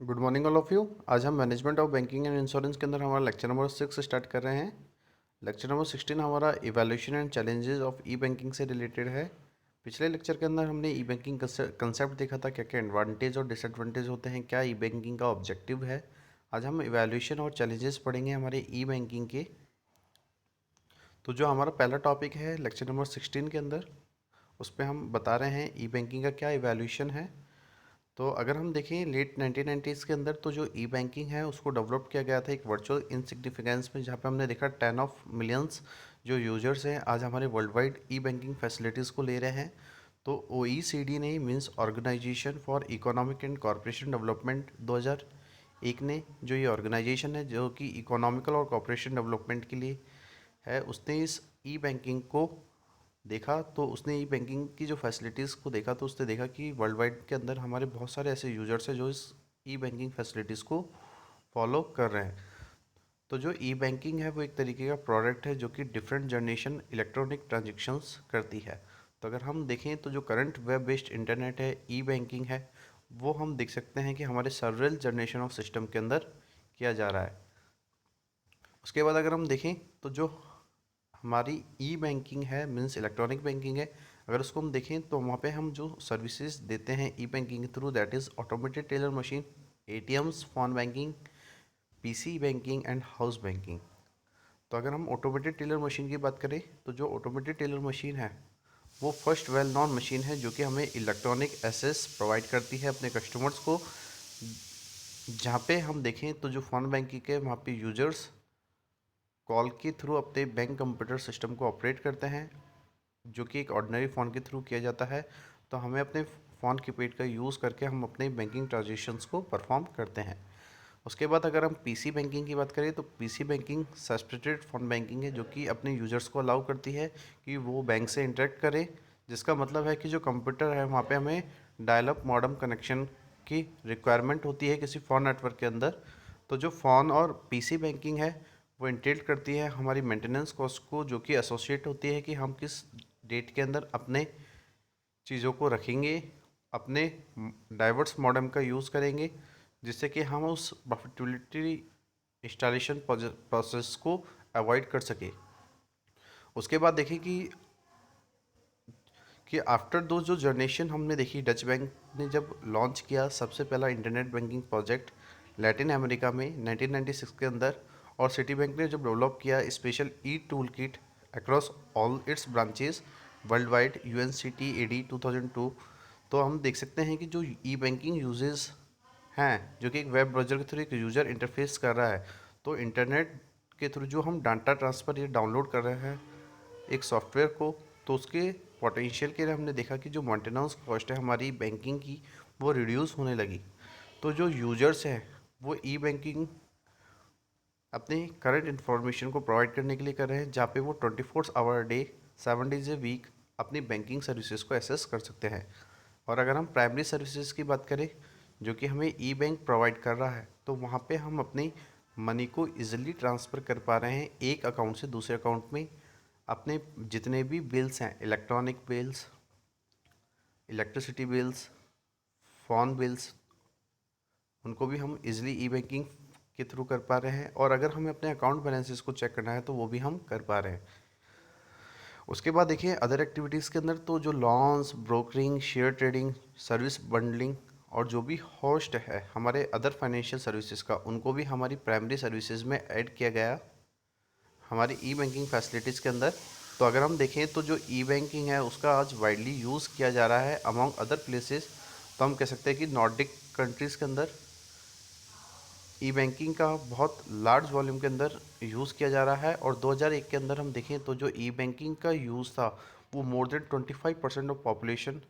Good morning all of you. आज हम management of banking and insurance के अंदर हमारा लेक्चर नंबर 6 स्टार्ट कर रहे हैं। लेक्चर नंबर 16 हमारा evaluation and challenges of E banking से रिलेटेड है। पिछले लेक्चर के अंदर हमने ई बैंकिंग कंसेप्ट देखा था, क्या क्या एडवांटेज और डिसएडवांटेज होते हैं, क्या ई बैंकिंग का ऑब्जेक्टिव है। आज हम इवैल्यूएशन और चैलेंजेस पढ़ेंगे हमारे ई बैंकिंग के। तो जो हमारा पहला टॉपिक है लेक्चर नंबर 16 के अंदर, उस पर हम बता रहे हैं ई बैंकिंग का क्या इवैल्यूएशन है। तो अगर हम देखें लेट 1990s के अंदर, तो जो ई बैंकिंग है उसको डेवलप किया गया था एक वर्चुअल इनसिग्निफिकेंस में, जहाँ पे हमने देखा 10 ऑफ मिलियंस जो यूजर्स हैं आज हमारे world wide e banking facilities को ले रहे हैं। तो OECD ने, means organisation for economic and corporation development 2001 ने, जो ये ऑर्गेनाइजेशन है जो कि इकोनॉमिकल और कॉरपोरेशन डेवलपमेंट के लिए है, उसने इस ई बैंकिंग को देखा। तो उसने ई बैंकिंग की जो फैसिलिटीज़ को देखा, तो उसने देखा कि वर्ल्ड वाइड के अंदर हमारे बहुत सारे ऐसे यूजर्स हैं जो इस ई बैंकिंग फैसिलिटीज़ को फॉलो कर रहे हैं। तो जो ई बैंकिंग है वो एक तरीके का प्रोडक्ट है जो कि डिफरेंट जनरेशन इलेक्ट्रॉनिक ट्रांजेक्शन्स करती है। तो अगर हम देखें तो जो करंट वेब बेस्ड इंटरनेट है, ई बैंकिंग है, वो हम देख सकते हैं कि हमारे सर्वरल जनरेशन ऑफ सिस्टम के अंदर किया जा रहा है। उसके बाद अगर हम देखें तो जो हमारी ई बैंकिंग है, मीन्स इलेक्ट्रॉनिक बैंकिंग है, अगर उसको हम देखें तो वहाँ पे हम जो सर्विसेज देते हैं ई बैंकिंग के through, that is automated teller machine, ATMs, phone banking, PC banking and house banking. तो अगर हम ऑटोमेटेड टेलर मशीन की बात करें, तो जो ऑटोमेटेड टेलर मशीन है वो फर्स्ट वेल नॉन मशीन है जो कि हमें इलेक्ट्रॉनिक एसेस प्रोवाइड करती है अपने कस्टमर्स को। जहाँ पे हम देखें तो जो फ़ोन बैंकिंग के वहाँ पे यूजर्स कॉल के थ्रू अपने बैंक कंप्यूटर सिस्टम को ऑपरेट करते हैं, जो कि एक ऑर्डिनरी फ़ोन के थ्रू किया जाता है। तो हमें अपने फ़ोन कीपैड का यूज़ करके हम अपने बैंकिंग ट्रांजेक्शन्स को परफॉर्म करते हैं। उसके बाद अगर हम पीसी बैंकिंग की बात करें, तो PC banking substituted phone banking है जो कि अपने यूजर्स को अलाउ करती है कि वो बैंक से इंटरेक्ट करें। जिसका मतलब है कि जो कंप्यूटर है वहाँ पे हमें डायल अप मॉडेम कनेक्शन की रिक्वायरमेंट होती है किसी फ़ोन नेटवर्क के अंदर। तो जो फ़ोन और पीसी बैंकिंग है वो इंटेल करती है हमारी मेंटेनेंस कॉस्ट को, जो कि एसोसिएट होती है कि हम किस डेट के अंदर अपने चीज़ों को रखेंगे, अपने डाइवर्स मॉडेम का यूज़ करेंगे, जिससे कि हम उस प्रॉफिटेबिलिटी इंस्टॉलेशन प्रोसेस को अवॉइड कर सके। उसके बाद देखें कि आफ्टर दो जो जनरेशन हमने देखी, डच बैंक ने जब लॉन्च किया सबसे पहला internet banking project Latin America में 1996 के अंदर, और सिटी बैंक ने जब डेवलप किया special E tool kit across all its branches world wide UNCTAD 2002। तो हम देख सकते हैं कि जो ई बैंकिंग यूजेस हैं, जो कि एक वेब ब्राउज़र के थ्रू एक यूज़र इंटरफेस कर रहा है, तो इंटरनेट के थ्रू जो हम डाटा ट्रांसफ़र या डाउनलोड कर रहे हैं एक सॉफ्टवेयर को, तो उसके पोटेंशियल के लिए हमने देखा कि जो मेंटेनेंस कॉस्ट है हमारी बैंकिंग की वो रिड्यूस होने लगी। तो जो यूजर्स हैं वो ई बैंकिंग अपने करंट इन्फॉर्मेशन को प्रोवाइड करने के लिए कर रहे हैं, जहाँ पे वो 24 hour day 7 days a week अपनी बैंकिंग सर्विसेज को एक्सेस कर सकते हैं। और अगर हम प्राइमरी सर्विसेज की बात करें जो कि हमें ई बैंक प्रोवाइड कर रहा है, तो वहाँ पे हम अपनी मनी को इजीली ट्रांसफ़र कर पा रहे हैं एक अकाउंट से दूसरे अकाउंट में। अपने जितने भी बिल्स हैं, electronic bills, electricity bills, phone bills, उनको भी हम इजीली ई बैंकिंग के थ्रू कर पा रहे हैं। और अगर हमें अपने अकाउंट बैलेंसेस को चेक करना है तो वो भी हम कर पा रहे हैं। उसके बाद देखिए अदर एक्टिविटीज़ के अंदर, तो जो loans, brokering, share trading, service bundling और जो भी होस्ट है हमारे अदर फाइनेंशियल सर्विसेज का, उनको भी हमारी प्राइमरी सर्विसेज में ऐड किया गया हमारी ई बैंकिंग फैसिलिटीज़ के अंदर। तो अगर हम देखें तो जो ई बैंकिंग है उसका आज वाइडली यूज़ किया जा रहा है अमॉन्ग अदर प्लेसेस। तो हम कह सकते हैं कि नॉर्डिक कंट्रीज़ के अंदर ई बैंकिंग का बहुत लार्ज वॉल्यूम के अंदर यूज़ किया जा रहा है। और 2001 के अंदर हम देखें तो जो ई बैंकिंग का यूज़ था वो मोर देन 25% ऑफ पॉपुलेशन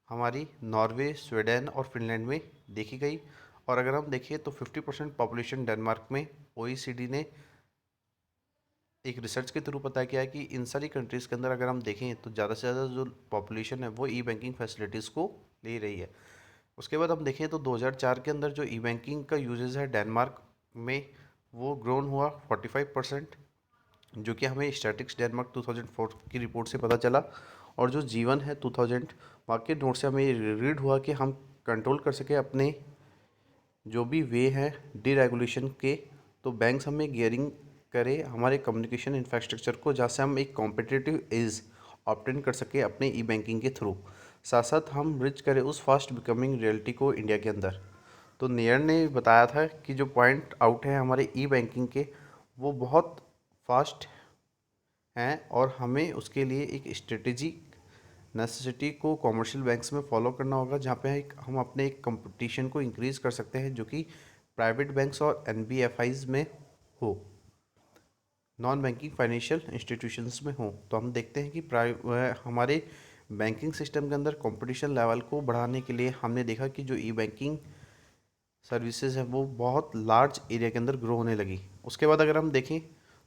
हमारी नॉर्वे, स्वीडन और फिनलैंड में देखी गई। और अगर हम देखें तो 50% पॉपुलेशन डेनमार्क में OECD ने एक रिसर्च के थ्रू पता किया है कि इन सारी कंट्रीज़ के अंदर अगर हम देखें तो ज़्यादा से ज़्यादा जो पॉपुलेशन है वो ई बैंकिंग फैसिलिटीज़ को ले रही है। उसके बाद हम देखें तो 2004 के अंदर जो ई बैंकिंग का यूजेज है डेनमार्क में, वो ग्रोन हुआ 45%, जो कि हमें स्टैटिक्स डेनमार्क 2004 की रिपोर्ट से पता चला। और जो जीवन है 2000 वहाँ के नोट से हमें रीड हुआ कि हम कंट्रोल कर सके अपने जो भी वे हैं डीरेगुलेशन के, तो बैंक्स हमें गियरिंग करे हमारे कम्युनिकेशन इंफ्रास्ट्रक्चर को, जहाँ से हम एक कॉम्पिटिटिव एज ऑब्टेन कर सके अपने ई बैंकिंग के थ्रू। साथ साथ हम ब्रिज करें उस फास्ट बिकमिंग रियलिटी को इंडिया के अंदर। तो नेयर ने बताया था कि जो पॉइंट आउट है हमारे ई बैंकिंग के, वो बहुत फास्ट हैं और हमें उसके लिए एक स्ट्रेटेजी नेसेसिटी को कॉमर्शियल बैंक्स में फॉलो करना होगा, जहाँ पे हम अपने एक कंपटीशन को इंक्रीज़ कर सकते हैं, जो कि प्राइवेट बैंक्स और एनबीएफआईज में हो, नॉन बैंकिंग फाइनेंशियल इंस्टीट्यूशंस में हो। तो हम देखते हैं कि हमारे बैंकिंग सिस्टम के अंदर कंपटीशन लेवल को बढ़ाने के लिए हमने देखा कि जो ई बैंकिंग सर्विसेज है वो बहुत लार्ज एरिया के अंदर ग्रो होने लगी। उसके बाद अगर हम देखें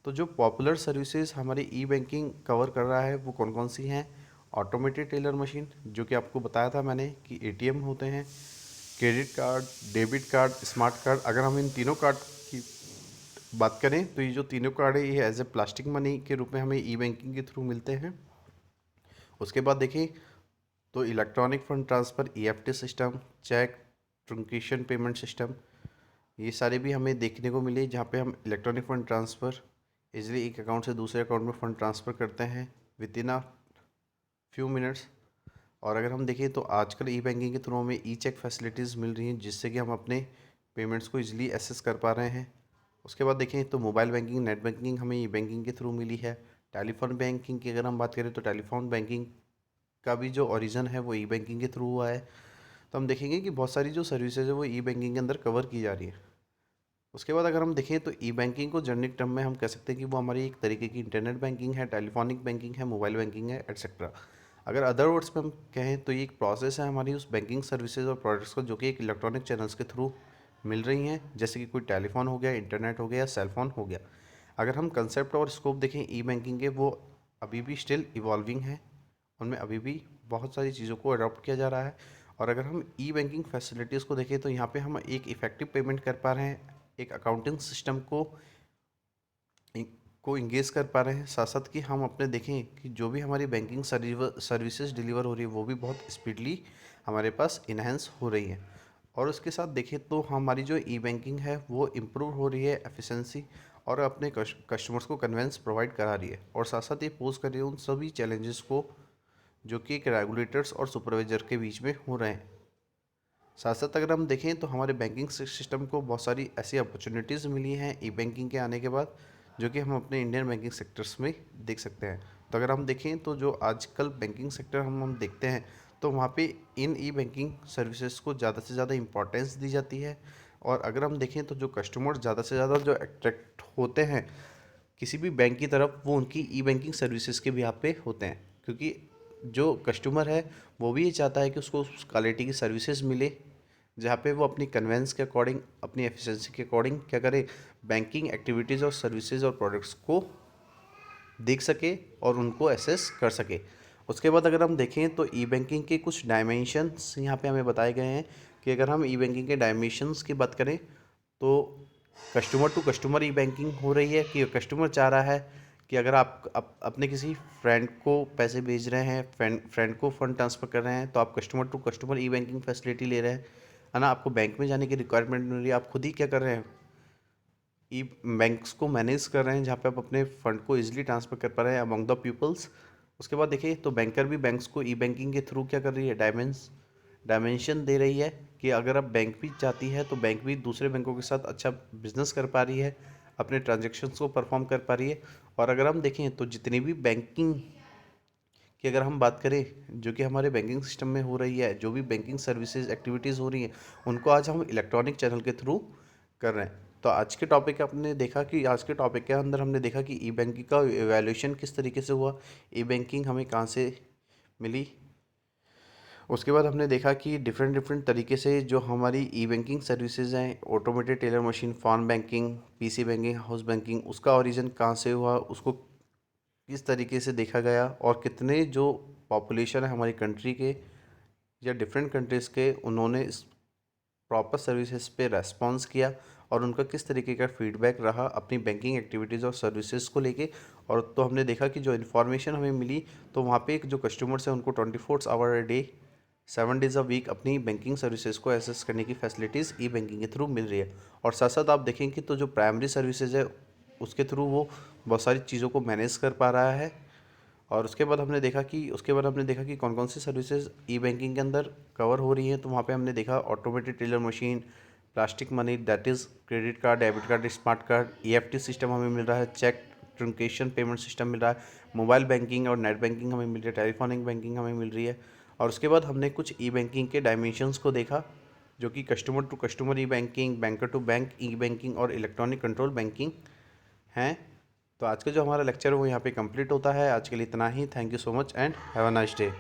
तो जो पॉपुलर सर्विसेज हमारी ई बैंकिंग कवर कर रहा है वो कौन कौन सी हैं। ऑटोमेटेड टेलर मशीन, जो कि आपको बताया था मैंने कि एटीएम होते हैं, credit card, debit card, smart card. अगर हम इन तीनों कार्ड की बात करें तो ये जो तीनों कार्ड है ये एज ए प्लास्टिक मनी के रूप में हमें ई बैंकिंग के थ्रू मिलते हैं। उसके बाद देखें तो electronic fund transfer, EFT system, cheque truncation payment system, ये सारे भी हमें देखने को मिले, जहाँ पे हम इलेक्ट्रॉनिक फ़ंड ट्रांसफ़र इजीली एक अकाउंट से दूसरे अकाउंट में फ़ंड ट्रांसफ़र करते हैं with in a few minutes. और अगर हम देखें तो आजकल ई बैंकिंग के थ्रू हमें ई चेक फैसिलिटीज़ मिल रही हैं, जिससे कि हम अपने पेमेंट्स को इजीली एसेस कर पा रहे हैं। उसके बाद देखें तो मोबाइल बैंकिंग, नेट बैंकिंग हमें ई बैंकिंग के थ्रू मिली है। टेलीफोन बैंकिंग की अगर हम बात करें तो टेलीफोन बैंकिंग का भी जो ओरिजिन है वो ई बैंकिंग के थ्रू हुआ है। तो हम देखेंगे कि बहुत सारी जो सर्विसेज है वो ई बैंकिंग के अंदर कवर की जा रही है। उसके बाद अगर हम देखें तो ई बैंकिंग को जनरिक टर्म में हम कह सकते हैं कि वो हमारी एक तरीके की इंटरनेट बैंकिंग है, टेलीफोनिक बैंकिंग है, मोबाइल बैंकिंग है, एट्सेट्रा। अगर अदर वर्ड्स में हम कहें तो ये एक प्रोसेस है हमारी उस बैंकिंग सर्विसेज और प्रोडक्ट्स को, जो कि एक इलेक्ट्रॉनिक चैनल्स के थ्रू मिल रही हैं, जैसे कि कोई टेलीफोन हो गया, इंटरनेट हो गया या सेलफोन हो गया। अगर हम कंसेप्ट और स्कोप देखें ई बैंकिंग के, वो अभी भी स्टिल इवॉल्विंग है, उनमें अभी भी बहुत सारी चीज़ों को अडॉप्ट किया जा रहा है। और अगर हम ई बैंकिंग फैसिलिटीज़ को देखें तो यहाँ पे हम एक इफ़ेक्टिव पेमेंट कर पा रहे हैं, एक अकाउंटिंग सिस्टम को इंगेज कर पा रहे हैं, साथ साथ कि हम अपने देखें कि जो भी हमारी बैंकिंग सर्विसेज डिलीवर हो रही है वो भी बहुत स्पीडली हमारे पास इन्हेंस हो रही है। और उसके साथ देखें तो हमारी जो ई बैंकिंग है वो इम्प्रूव हो रही है एफिशिएंसी, और अपने कस्टमर्स को कन्वेंस प्रोवाइड करा रही है, और साथ साथ ये पोज कर रही है उन सभी चैलेंजेस को जो कि एक रेगुलेटर्स और सुपरवाइजर के बीच में हो रहे हैं। साथ साथ अगर हम देखें तो हमारे बैंकिंग सिस्टम को बहुत सारी ऐसी अपॉर्चुनिटीज़ मिली हैं ई बैंकिंग के आने के बाद, जो कि हम अपने इंडियन बैंकिंग सेक्टर्स में देख सकते हैं। तो अगर हम देखें तो जो आजकल बैंकिंग सेक्टर हम देखते हैं तो वहाँ पे इन ई बैंकिंग सर्विसेज को ज़्यादा से ज़्यादा इम्पोर्टेंस दी जाती है। और अगर हम देखें तो जो कस्टमर ज़्यादा से ज़्यादा जो अट्रैक्ट होते हैं किसी भी बैंक की तरफ, वो उनकी ई बैंकिंग सर्विसेज के बिहाफ पे होते हैं, क्योंकि जो कस्टमर है वो भी ये चाहता है कि उसको उस क्वालिटी की सर्विसेज मिले, जहाँ पे वो अपनी कन्वेंस के अकॉर्डिंग, अपनी एफिशिएंसी के अकॉर्डिंग क्या करे, बैंकिंग एक्टिविटीज़ और सर्विसेज और प्रोडक्ट्स को देख सके और उनको एसेस कर सके। उसके बाद अगर हम देखें तो ई बैंकिंग के कुछ डायमेंशंस यहाँ पे हमें बताए गए हैं, कि अगर हम ई बैंकिंग के डायमेंशंस की बात करें तो customer to customer e banking हो रही है, कि कस्टमर चाह रहा है कि अगर आप अपने किसी फ्रेंड को पैसे भेज रहे हैं, फ्रेंड को फंड ट्रांसफ़र कर रहे हैं, तो आप customer to customer e banking facility ले रहे हैं, है ना। आपको बैंक में जाने की रिक्वायरमेंट नहीं रही, आप खुद ही क्या कर रहे हैं, ई बैंक्स को मैनेज कर रहे हैं, जहाँ पे आप अपने फंड को इजीली ट्रांसफ़र कर पा रहे हैं अमंग द पीपल्स। उसके बाद देखिए तो बैंकर भी बैंक्स को ई बैंकिंग के थ्रू क्या कर रही है, डायमेंशन दे रही है, कि अगर आप बैंक भी चाहती है तो बैंक भी दूसरे बैंकों के साथ अच्छा बिजनेस कर पा रही है, अपने ट्रांजेक्शन्स को परफॉर्म कर पा रही है। और अगर हम देखें तो जितनी भी बैंकिंग की अगर हम बात करें जो कि हमारे बैंकिंग सिस्टम में हो रही है, जो भी बैंकिंग सर्विसेज एक्टिविटीज़ हो रही हैं, उनको आज हम इलेक्ट्रॉनिक चैनल के थ्रू कर रहे हैं। तो आज के टॉपिक आपने देखा कि आज के टॉपिक के अंदर हमने देखा कि ई बैंकिंग का एवेल्यूशन किस तरीके से हुआ, ई बैंकिंग हमें कहाँ से मिली। उसके बाद हमने देखा कि डिफरेंट डिफरेंट तरीके से जो हमारी ई बैंकिंग सर्विसेज हैं, automated teller machine, phone banking, PC banking, house banking, उसका ओरिजिन कहाँ से हुआ, उसको किस तरीके से देखा गया, और कितने जो पॉपुलेशन है हमारी कंट्री के या डिफरेंट कंट्रीज़ के, उन्होंने इस प्रॉपर सर्विसेज पे रेस्पॉन्स किया, और उनका किस तरीके का फीडबैक रहा अपनी बैंकिंग एक्टिविटीज़ और सर्विसेज को लेके। और तो हमने देखा कि जो इन्फॉर्मेशन हमें मिली, तो वहाँ पे एक जो कस्टमर्स हैं उनको 24 hour a day 7 days a week अपनी बैंकिंग सर्विसेज को एक्सेस करने की फैसिलिटीज़ ई बैंकिंग के थ्रू मिल रही है। और साथ साथ आप देखेंगे तो जो प्राइमरी सर्विसेज है उसके थ्रू वो बहुत सारी चीज़ों को मैनेज कर पा रहा है। और उसके बाद हमने देखा कि कौन कौन सी सर्विसेज ई बैंकिंग के अंदर कवर हो रही हैं। तो वहाँ पे हमने देखा automated teller machine, plastic money that is credit card, debit card, smart card, EFT system हमें मिल रहा है, चेक ट्रंकेशन पेमेंट सिस्टम मिल रहा है, मोबाइल बैंकिंग और नेट बैंकिंग हमें मिल रही है, टेलीफोनिक बैंकिंग हमें मिल रही है। और उसके बाद हमने कुछ ई बैंकिंग के डायमेंशंस को देखा, जो कि customer to customer e banking, banker to bank e banking और इलेक्ट्रॉनिक कंट्रोल बैंकिंग हैं। तो आज का जो हमारा लेक्चर है वो यहाँ पे कंप्लीट होता है। आज के लिए इतना ही। Thank you so much and have a nice day.